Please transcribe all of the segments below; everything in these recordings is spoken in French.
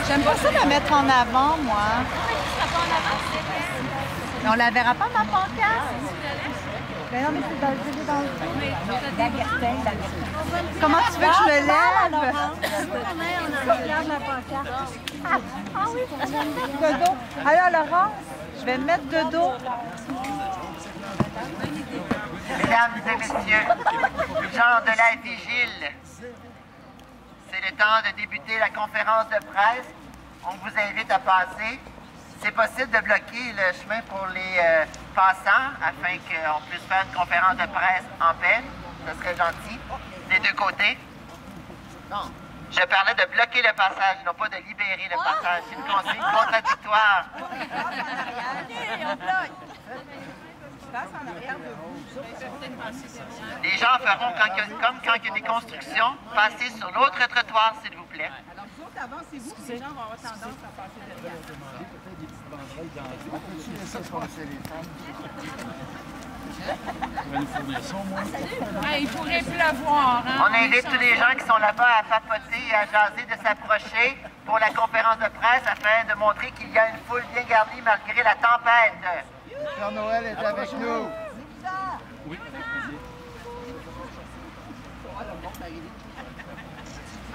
J'aime pas ça la mettre en avant, moi. Mais on la verra pas, ma pancarte? Ben non, mais c'est dans le Comment tu veux que je me lève? On regarde la pancarte. Ah oui, de dos. Alors, Laurence, je vais me mettre de dos. Mesdames et messieurs, gens de la vigile, c'est le temps de débuter la conférence de presse. On vous invite à passer. C'est possible de bloquer le chemin pour les passants afin qu'on puisse faire une conférence de presse en paix. Ce serait gentil. Des deux côtés. Non. Je parlais de bloquer le passage, non pas de libérer le passage. C'est une consigne contradictoire. Les gens feront, comme quand il y a des constructions, passer sur l'autre trottoir, s'il vous plaît. Alors, vous autres, avancez-vous, les gens vont avoir tendance à passer derrière. Il pourrait pleuvoir. Hein? On invite tous les gens qui sont là-bas à papoter et à jaser de s'approcher pour la conférence de presse afin de montrer qu'il y a une foule bien garnie malgré la tempête. Père Noël est avec nous. Oui.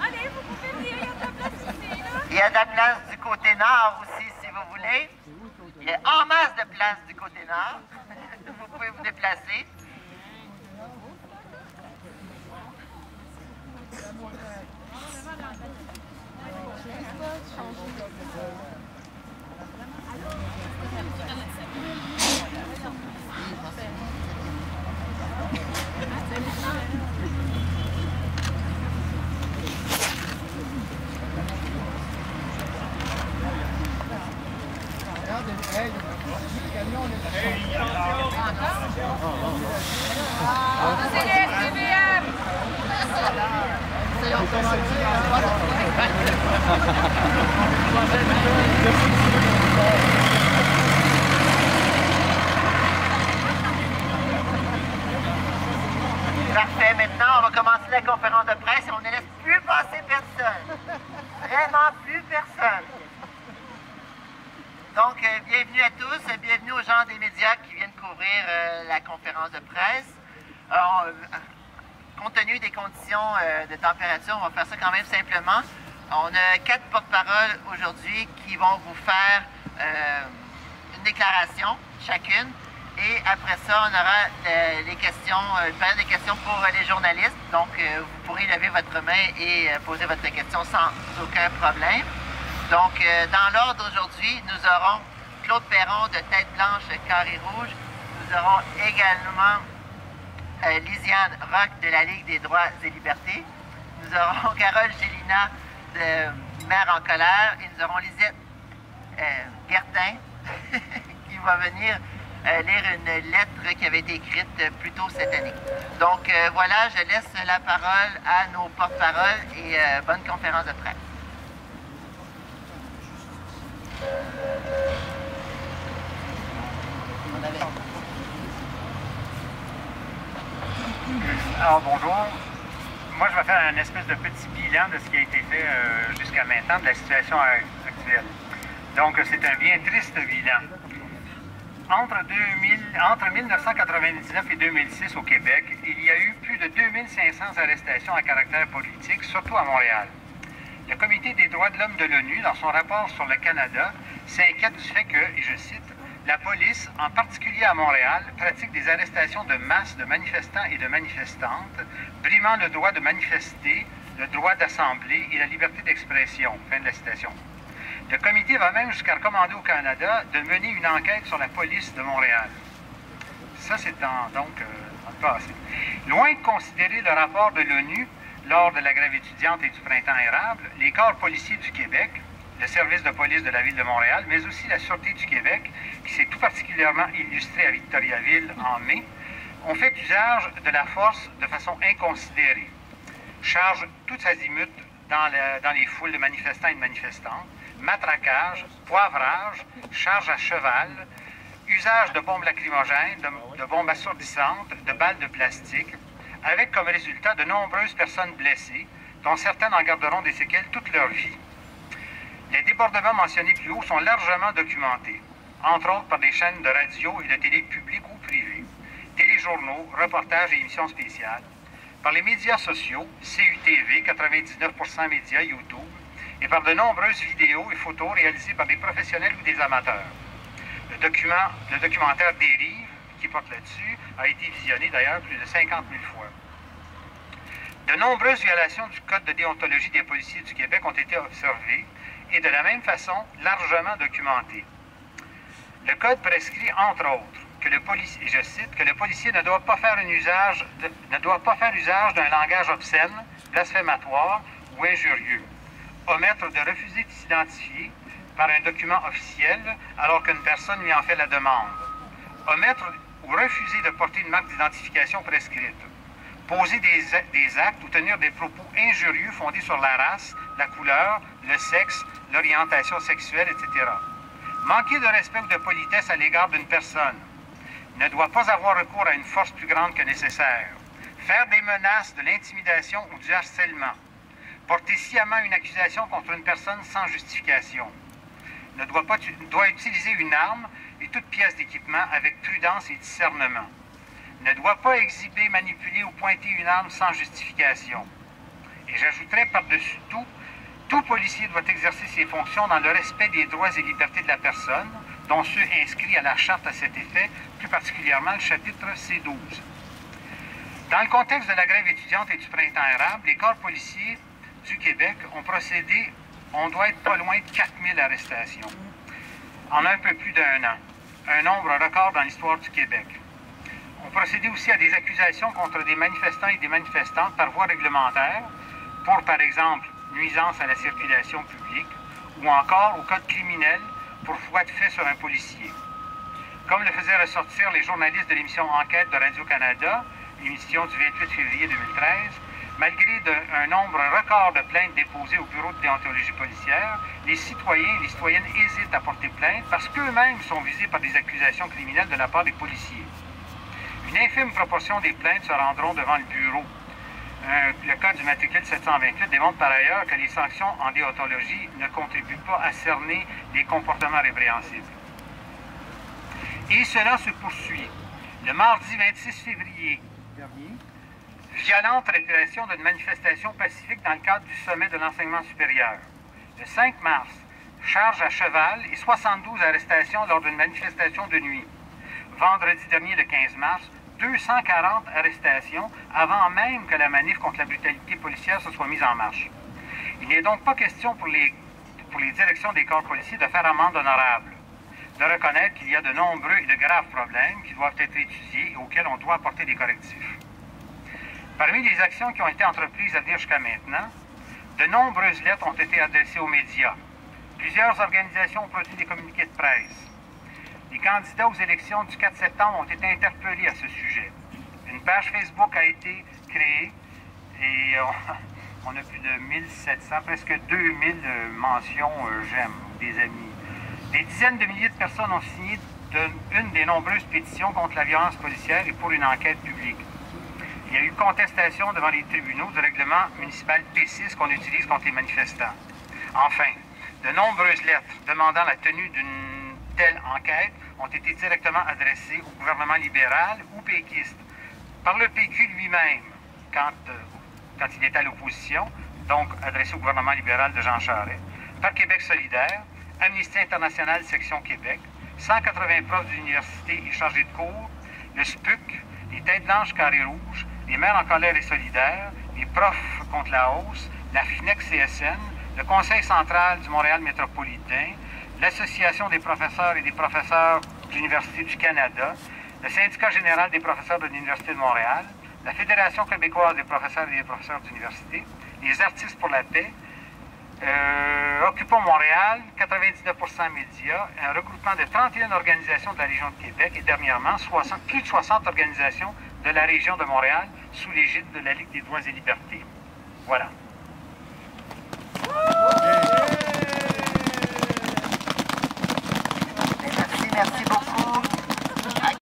Allez, vous pouvez venir, il y a de la place ici, là. Il y a de la place du côté nord aussi, si vous voulez. Il y a en masse de place du côté nord. Vous pouvez vous déplacer. C'est les SPVM. Parfait. Maintenant, on va commencer la conférence de presse et on ne laisse plus passer personne. Vraiment plus personne. Donc, bienvenue à tous, bienvenue aux gens des médias qui viennent couvrir la conférence de presse. Alors, compte tenu des conditions de température, on va faire ça quand même simplement. On a 4 porte-paroles aujourd'hui qui vont vous faire une déclaration chacune. Et après ça, on aura les questions, une période de questions pour les journalistes. Donc, vous pourrez lever votre main et poser votre question sans aucun problème. Donc, dans l'ordre aujourd'hui, nous aurons Claude Perron de Tête Blanche, Carré Rouge. Nous aurons également Lisiane Roch de la Ligue des droits et libertés. Nous aurons Carole Gélina de Mère en colère. Et nous aurons Lisette Guertin qui va venir lire une lettre qui avait été écrite plus tôt cette année. Donc, voilà, je laisse la parole à nos porte-paroles et bonne conférence de presse. Alors bonjour, moi je vais faire un espèce de petit bilan de ce qui a été fait jusqu'à maintenant, de la situation actuelle. Donc c'est un bien triste bilan. Entre 1999 et 2006 au Québec, il y a eu plus de 2500 arrestations à caractère politique, surtout à Montréal. Le Comité des droits de l'homme de l'ONU, dans son rapport sur le Canada, s'inquiète du fait que, et je cite, « La police, en particulier à Montréal, pratique des arrestations de masse de manifestants et de manifestantes, brimant le droit de manifester, le droit d'assembler et la liberté d'expression. » Fin de la citation. Le comité va même jusqu'à recommander au Canada de mener une enquête sur la police de Montréal. Ça, c'est dans le passé. Loin de considérer le rapport de l'ONU lors de la grève étudiante et du printemps érable, les corps policiers du Québec, le service de police de la Ville de Montréal, mais aussi la Sûreté du Québec, qui s'est tout particulièrement illustrée à Victoriaville en mai, ont fait usage de la force de façon inconsidérée. Charge tout azimut dans les foules de manifestants et de manifestantes, matraquage, poivrage, charge à cheval, usage de bombes lacrymogènes, de bombes assourdissantes, de balles de plastique, avec comme résultat de nombreuses personnes blessées, dont certaines en garderont des séquelles toute leur vie. Les débordements mentionnés plus haut sont largement documentés, entre autres par des chaînes de radio et de télé publiques ou privées, téléjournaux, reportages et émissions spéciales, par les médias sociaux, CUTV, 99% médias, YouTube, et par de nombreuses vidéos et photos réalisées par des professionnels ou des amateurs. Le documentaire Dérive, qui porte là-dessus, a été visionné d'ailleurs plus de 50 000 fois. De nombreuses violations du Code de déontologie des policiers du Québec ont été observées et de la même façon largement documentées. Le Code prescrit, entre autres, que le policier, et je cite, que le policier ne doit pas faire usage d'un langage obscène, blasphématoire ou injurieux, omettre de refuser de s'identifier par un document officiel alors qu'une personne lui en fait la demande, omettre ou refuser de porter une marque d'identification prescrite, poser des actes ou tenir des propos injurieux fondés sur la race, la couleur, le sexe, l'orientation sexuelle, etc. Manquer de respect ou de politesse à l'égard d'une personne, ne doit pas avoir recours à une force plus grande que nécessaire, faire des menaces, de l'intimidation ou du harcèlement, porter sciemment une accusation contre une personne sans justification, doit utiliser une arme et toute pièce d'équipement avec prudence et discernement, ne doit pas exhiber, manipuler ou pointer une arme sans justification. Et j'ajouterais par-dessus tout policier doit exercer ses fonctions dans le respect des droits et libertés de la personne, dont ceux inscrits à la Charte à cet effet, plus particulièrement le chapitre C12. Dans le contexte de la grève étudiante et du printemps arabe, les corps policiers du Québec on doit être pas loin de 4000 arrestations, en un peu plus d'un an, un nombre record dans l'histoire du Québec. On procédait aussi à des accusations contre des manifestants et des manifestantes par voie réglementaire, pour, par exemple, nuisance à la circulation publique, ou encore au code criminel pour foi de fait sur un policier. Comme le faisaient ressortir les journalistes de l'émission Enquête de Radio-Canada, émission du 28 février 2013, malgré un nombre record de plaintes déposées au Bureau de déontologie policière, les citoyens et les citoyennes hésitent à porter plainte parce qu'eux-mêmes sont visés par des accusations criminelles de la part des policiers. Une infime proportion des plaintes se rendront devant le Bureau. Le code du matricule 728 démontre par ailleurs que les sanctions en déontologie ne contribuent pas à cerner les comportements répréhensibles. Et cela se poursuit. Le mardi 26 février dernier, violente répression d'une manifestation pacifique dans le cadre du sommet de l'enseignement supérieur. Le 5 mars, charge à cheval et 72 arrestations lors d'une manifestation de nuit. Vendredi dernier, le 15 mars, 240 arrestations avant même que la manif contre la brutalité policière se soit mise en marche. Il n'est donc pas question pour les directions des corps policiers de faire amende honorable, de reconnaître qu'il y a de nombreux et de graves problèmes qui doivent être étudiés et auxquels on doit apporter des correctifs. Parmi les actions qui ont été entreprises à venir jusqu'à maintenant, de nombreuses lettres ont été adressées aux médias. Plusieurs organisations ont produit des communiqués de presse. Les candidats aux élections du 4 septembre ont été interpellés à ce sujet. Une page Facebook a été créée et on a plus de 1700, presque 2000 mentions j'aime, des amis. Des dizaines de milliers de personnes ont signé une des nombreuses pétitions contre la violence policière et pour une enquête publique. Il y a eu contestation devant les tribunaux du règlement municipal P6 qu'on utilise contre les manifestants. Enfin, de nombreuses lettres demandant la tenue d'une telle enquête ont été directement adressées au gouvernement libéral ou péquiste, par le PQ lui-même, quand il était à l'opposition, donc adressé au gouvernement libéral de Jean Charest, par Québec solidaire, Amnesty International section Québec, 180 profs d'université et chargés de cours, le SPUC, les Têtes blanches carrés rouges, les Mères en colère et solidaires, les profs contre la hausse, la FNEC-CSN, le Conseil central du Montréal métropolitain, l'Association des professeurs et des professeurs de l'Université du Canada, le Syndicat général des professeurs de l'Université de Montréal, la Fédération québécoise des professeurs et des professeurs d'université, les Artistes pour la paix, Occupons Montréal, 99% médias, un regroupement de 31 organisations de la région de Québec et dernièrement plus de 60 organisations de la région de Montréal sous l'égide de la Ligue des droits et libertés. Voilà. Merci beaucoup.